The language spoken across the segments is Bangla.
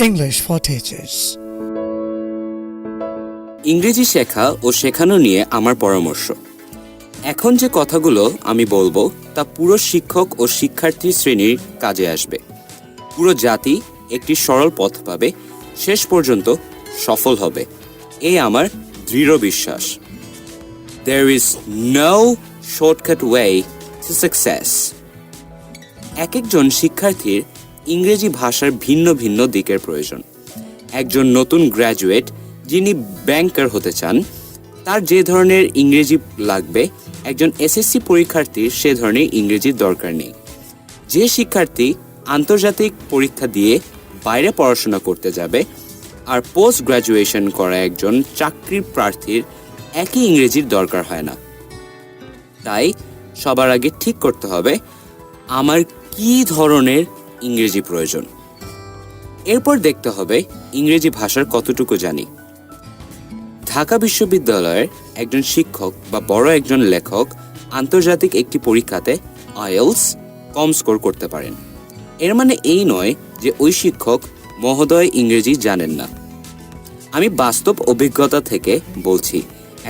English for Teachers. ইংরেজি শেখা ও শেখানো নিয়ে আমার পরামর্শ। এখন যে কথাগুলো আমি বলবো তা পুরো শিক্ষক ও শিক্ষার্থী শ্রেণীর কাজে আসবে। পুরো জাতি একটি সরল পথ পাবে, শেষ পর্যন্ত সফল হবে, এই আমার দৃঢ় বিশ্বাস। There is no shortcut way to success. এক একজন শিক্ষার্থীর ইংরেজি ভাষার ভিন্ন ভিন্ন দিকের প্রয়োজন। একজন নতুন গ্র্যাজুয়েট যিনি ব্যাংকার হতে চান, তার যে ধরনের ইংরেজি লাগবে একজন এসএসসি পরীক্ষার্থীর সে ধরনের ইংরেজির দরকার নেই। যে শিক্ষার্থী আন্তর্জাতিক পরীক্ষা দিয়ে বাইরে পড়াশোনা করতে যাবে আর পোস্ট গ্র্যাজুয়েশন করা একজন চাকরির প্রার্থীর একই ইংরেজির দরকার হয় না। তাই সবার আগে ঠিক করতে হবে আমার কী ধরনের ইংরেজি প্রয়োজন। এরপর দেখতে হবে ইংরেজি ভাষার কতটুকু জানি। ঢাকা বিশ্ববিদ্যালয়ের একজন শিক্ষক বা বড় একজন লেখক আন্তর্জাতিক একটি পরীক্ষাতে আইএলস কম স্কোর করতে পারেন। এর মানে এই নয় যে ওই শিক্ষক মহোদয় ইংরেজি জানেন না। আমি বাস্তব অভিজ্ঞতা থেকে বলছি,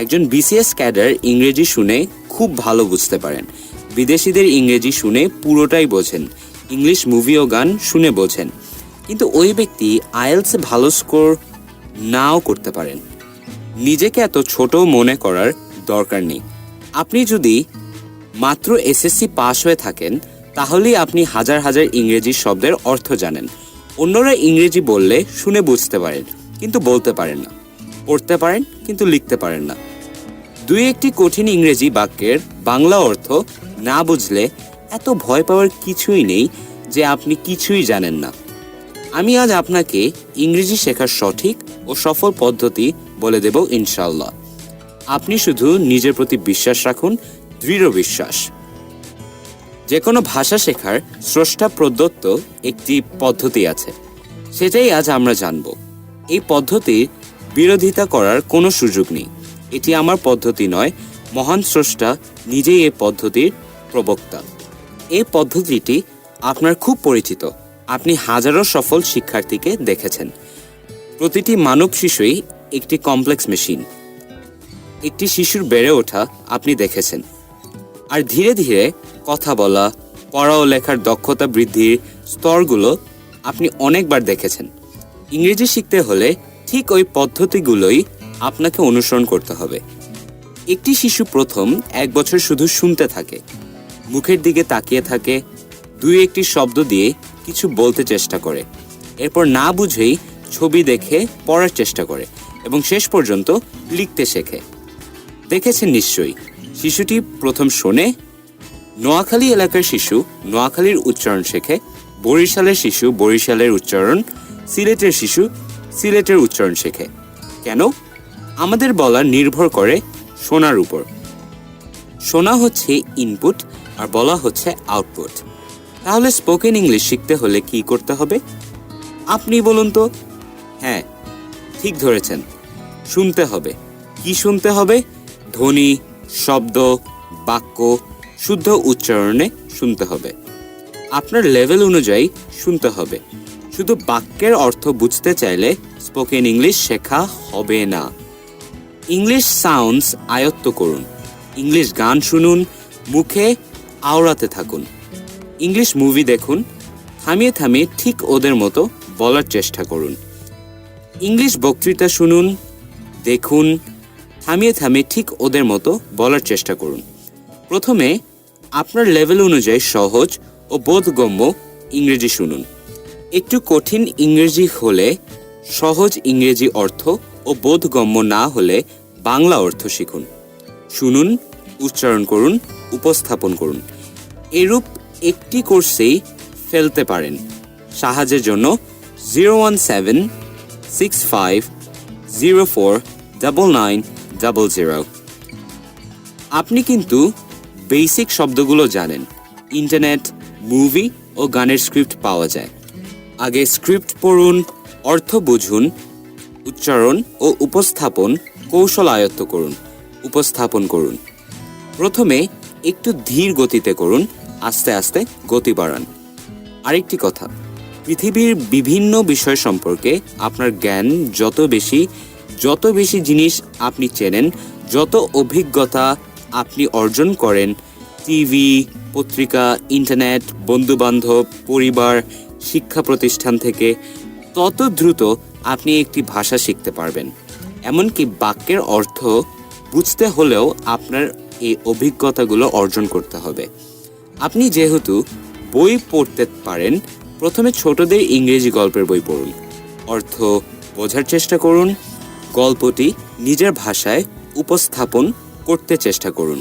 একজন বিসিএস ক্যাডার ইংরেজি শুনে খুব ভালো বুঝতে পারেন, বিদেশিদের ইংরেজি শুনে পুরোটাই বোঝেন, ইংলিশ মুভি ও গান শুনে বোঝেন, কিন্তু ওই ব্যক্তি আইএলসে ভালো স্কোর নাও করতে পারেন। নিজেকে এত ছোট মনে করার দরকার নেই। আপনি যদি মাত্র এসএসসি পাস হয়ে থাকেন তাহলেই আপনি হাজার হাজার ইংরেজি শব্দের অর্থ জানেন। অন্যরা ইংরেজি বললে শুনে বুঝতে পারেন কিন্তু বলতে পারেন না, পড়তে পারেন কিন্তু লিখতে পারেন না। দুই একটি কঠিন ইংরেজি বাক্যের বাংলা অর্থ না বুঝলে এত ভয় পাওয়ার কিছুই নেই যে আপনি কিছুই জানেন না। আমি আজ আপনাকে ইংরেজি শেখার সঠিক ও সফল পদ্ধতি বলে দেব ইনশাআল্লাহ। আপনি শুধু নিজের প্রতি বিশ্বাস রাখুন, দৃঢ় বিশ্বাস। যে কোনো ভাষা শেখার স্রষ্টা প্রদত্ত একটি পদ্ধতি আছে, সেটাই আজ আমরা জানব। এই পদ্ধতির বিরোধিতা করার কোনো সুযোগ নেই। এটি আমার পদ্ধতি নয়, মহান স্রষ্টা নিজেই এই পদ্ধতির প্রবক্তা। এই পদ্ধতিটি আপনার খুব পরিচিত। আপনি হাজারো সফল শিক্ষার্থীকে দেখেছেন। প্রতিটি মানব শিশুই একটি কমপ্লেক্স মেশিন। একটি শিশুর বেড়ে ওঠা আপনি দেখেছেন, আর ধীরে ধীরে কথা বলা, পড়া ও লেখার দক্ষতা বৃদ্ধির স্তরগুলো আপনি অনেকবার দেখেছেন। ইংরেজি শিখতে হলে ঠিক ওই পদ্ধতিগুলোই আপনাকে অনুসরণ করতে হবে। একটি শিশু প্রথম 1 বছর শুধু শুনতে থাকে, মুখের দিকে তাকিয়ে থাকে, দুই একটি শব্দ দিয়ে কিছু বলতে চেষ্টা করে, এরপর না বুঝেই ছবি দেখে পড়ার চেষ্টা করে এবং শেষ পর্যন্ত লিখতে শেখে। দেখেছেন নিশ্চয়ই, শিশুটি প্রথম শোনে। নোয়াখালী এলাকার শিশু নোয়াখালীর উচ্চারণ শেখে, বরিশালের শিশু বরিশালের উচ্চারণ, সিলেটের শিশু সিলেটের উচ্চারণ শেখে। কেন? আমাদের বলা নির্ভর করে শোনার উপর। শোনা হচ্ছে ইনপুট আর বলা হচ্ছে আউটপুট। তাহলে স্পোকেন ইংলিশ শিখতে হলে কি করতে হবে? আপনি বলুন তো। হ্যাঁ, ঠিক ধরেছেন, শুনতে হবে। কি শুনতে হবে? ধ্বনি, শব্দ, বাক্য শুদ্ধ উচ্চারণে শুনতে হবে। আপনার লেভেল অনুযায়ী শুনতে হবে। শুধু বাক্যের অর্থ বুঝতে চাইলে স্পোকেন ইংলিশ শেখা হবে না। ইংলিশ সাউন্ডস আয়ত্ত করুন। ইংলিশ গান শুনুন, মুখে আওড়াতে থাকুন। ইংলিশ মুভি দেখুন, থামিয়ে থামিয়ে ঠিক ওদের মতো বলার চেষ্টা করুন। ইংলিশ বক্তৃতা শুনুন, দেখুন, থামিয়ে থামিয়ে ঠিক ওদের মতো বলার চেষ্টা করুন। প্রথমে আপনার লেভেল অনুযায়ী সহজ ও বোধগম্য ইংরেজি শুনুন। একটু কঠিন ইংরেজি হলে সহজ ইংরেজি অর্থ ও বোধগম্য না হলে বাংলা অর্থ শিখুন। শুনুন, উচ্চারণ করুন, উপস্থাপন করুন। এরূপ একটি কোর্সেই ফেলতে পারেন। সাহায্যের জন্য 01765049900। আপনি কিন্তু বেসিক শব্দগুলো জানেন। ইন্টারনেট, মুভি ও গানের স্ক্রিপ্ট পাওয়া যায়। আগে স্ক্রিপ্ট পড়ুন, অর্থ বুঝুন, উচ্চারণ ও উপস্থাপন কৌশল আয়ত্ত করুন, উপস্থাপন করুন। প্রথমে একটু ধীর গতিতে করুন, আস্তে আস্তে গতি বাড়ান। আরেকটি কথা, পৃথিবীর বিভিন্ন বিষয় সম্পর্কে আপনার জ্ঞান যত বেশি জিনিস আপনি চেনেন, যত অভিজ্ঞতা আপনি অর্জন করেন, টিভি, পত্রিকা, ইন্টারনেট, বন্ধুবান্ধব, পরিবার, শিক্ষা প্রতিষ্ঠান থেকে, তত দ্রুত আপনি একটি ভাষা শিখতে পারবেন। এমনকি বাক্যের অর্থ বুঝতে হলেও আপনার এই অভিজ্ঞতাগুলো অর্জন করতে হবে। আপনি যেহেতু বই পড়তে পারেন, প্রথমে ছোটদের ইংরেজি গল্পের বই পড়ুন, অর্থ বোঝার চেষ্টা করুন, গল্পটি নিজের ভাষায় উপস্থাপন করতে চেষ্টা করুন,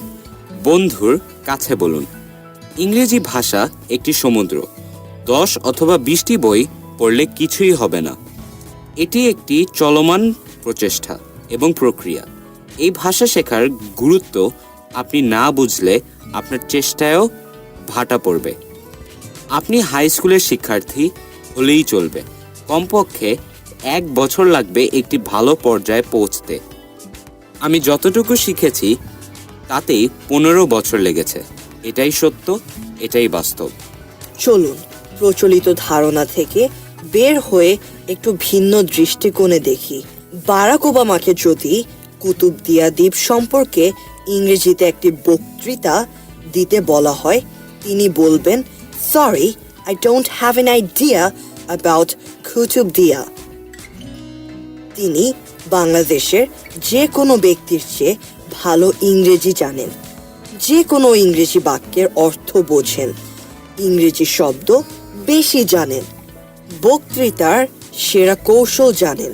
বন্ধুর কাছে বলুন। ইংরেজি ভাষা একটি সমুদ্র, 10 অথবা 20টি বই পড়লে কিছুই হবে না। এটি একটি চলমান প্রচেষ্টা এবং প্রক্রিয়া। এই ভাষা শেখার গুরুত্ব আপনি না বুঝলে আপনার চেষ্টায়ও ভাটা পড়বে। আপনি হাই স্কুলের শিক্ষার্থী হলেই চলবে, কমপক্ষে 1 বছর লাগবে একটি ভালো পর্যায়ে পৌঁছতে। আমি যতটুকু শিখেছি তাতেই 15 বছর লেগেছে। এটাই সত্য, এটাই বাস্তব। চলুন প্রচলিত ধারণা থেকে বের হয়ে একটু ভিন্ন দৃষ্টিকোণে দেখি। বারাক ওবামাকে যদি কুতুবদিয়া দ্বীপ সম্পর্কে ইংরেজিতে একটি বক্তৃতা দিতে বলা হয়, তিনি বলবেন, sorry, I don't have an idea about Kutubdia. তিনি বাংলাদেশের যে কোনো ব্যক্তির চেয়ে ভালো ইংরেজি জানেন, যে কোনো ইংরেজি বাক্যের অর্থ বোঝেন, ইংরেজি শব্দ বেশি জানেন, বক্তৃতার সেরা কৌশল জানেন।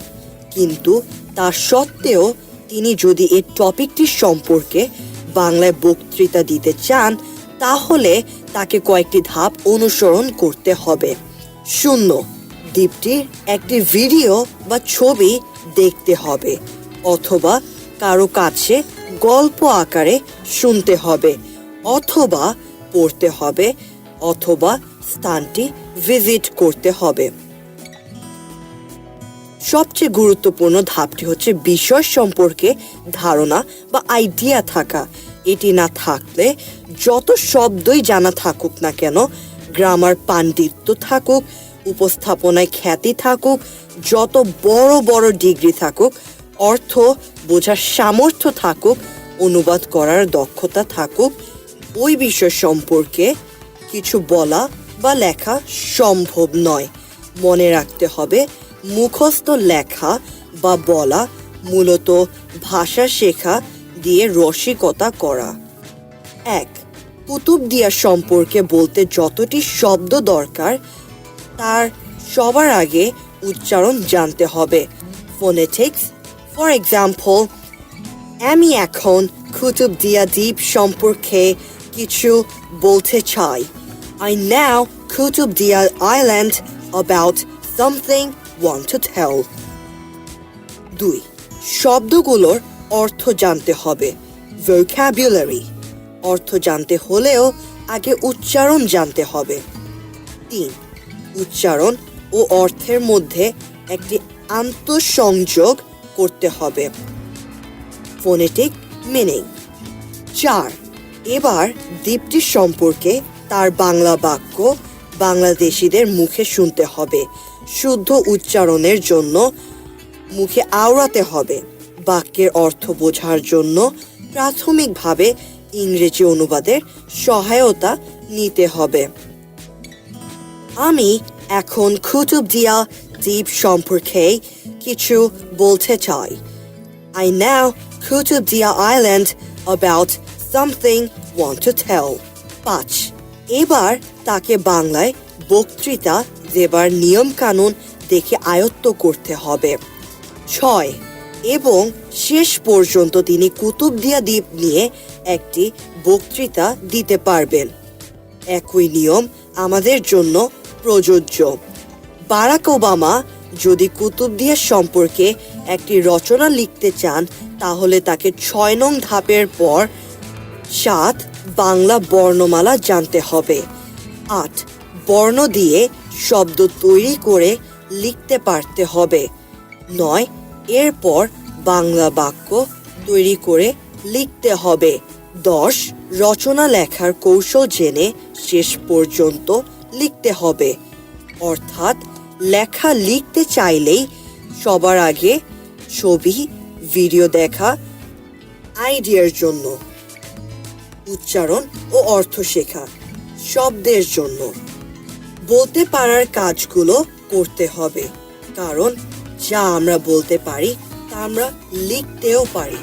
কিন্তু তা সত্ত্বেও তিনি যদি এই টপিকটি সম্পর্কে বাংলায় বক্তৃতা দিতে চান, তাহলে তাকে কয়েকটি ধাপ অনুসরণ করতে হবে। 0, দ্বীপটির একটি ভিডিও বা ছবি দেখতে হবে, অথবা কারো কাছে গল্প আকারে শুনতে হবে, অথবা পড়তে হবে, অথবা স্থানটি ভিজিট করতে হবে। সবচেয়ে গুরুত্বপূর্ণ ধাপটি হচ্ছে বিষয় সম্পর্কে ধারণা বা আইডিয়া থাকা। এটি না থাকলে যত শব্দই জানা থাকুক না কেন, গ্রামার পাণ্ডিত্য থাকুক, উপস্থাপনায় খ্যাতি থাকুক, যত বড় বড় ডিগ্রি থাকুক, অর্থ বোঝার সামর্থ্য থাকুক, অনুবাদ করার দক্ষতা থাকুক, ওই বিষয় সম্পর্কে কিছু বলা বা লেখা সম্ভব নয়। মনে রাখতে হবে, মুখস্থ লেখা বা বলা মূলত ভাষা শেখা দিয়ে রসিকতা করা। 1, কুতুবদিয়া সম্পর্কে বলতে যতটি শব্দ দরকার, তার সবার আগে উচ্চারণ জানতে হবে। ফোনেটিক্স, ফর এক্সাম্পল, আমি এখন কুতুবদিয়া দ্বীপ সম্পর্কে কিছু বলতে চাই। I now Kutubdia Island about something want to tell. 2, শব্দগুলোর অর্থ জানতে হবে। vocabulary, অর্থ জানতে হলেও আগে উচ্চারণ জানতে হবে। 3, উচ্চারণ ও অর্থের মধ্যে একটি আন্তঃসংযোগ করতে হবে। Phonetic meaning. 4, এবার দ্বীপটি সম্পর্কে তার বাংলা বাক্য বাংলাদেশিদের মুখে শুনতে হবে। শুদ্ধ উচ্চারণের জন্য মুখে আওড়াতে হবে। বাক্যের অর্থ বোঝার জন্য প্রাথমিকভাবে ইংরেজি অনুবাদের সহায়তা নিতে হবে। আমি এখন কুতুবদিয়া দ্বীপ সম্পর্কে কিছু বলতে চাই। I now Kutubdia Island about something want to tell. 5, এবার তাকে বাংলায় বক্তৃতা দেবার নিয়ম কানুন দেখে আয়ত্ত করতে হবে। 6, এবং শেষ পর্যন্ত তিনি কুতুবদিয়া দ্বীপ নিয়ে একটি বক্তৃতা দিতে পারবেন। একই নিয়ম আমাদের জন্য প্রযোজ্য। বারাক ওবামা যদি কুতুবদিয়া সম্পর্কে একটি রচনা লিখতে চান, তাহলে তাকে 6 নং ধাপের পর 7 বাংলা বর্ণমালা জানতে হবে। 8, বর্ণ দিয়ে শব্দ তৈরি করে লিখতে পারতে হবে। 9, এরপর বাংলা বাক্য তৈরি করে লিখতে হবে। 10. রচনা লেখার কৌশল জেনে শেষ পর্যন্ত লিখতে হবে, অর্থাৎ লেখা লিখতে চাইলেই সবার আগে ছবি, ভিডিও দেখা আইডিয়ার জন্য, উচ্চারণ ও অর্থ শেখা শব্দের জন্য। বলতে পারার কাজগুলো করতে হবে, কারণ যা আমরা বলতে পারি তা আমরা লিখতেও পারি।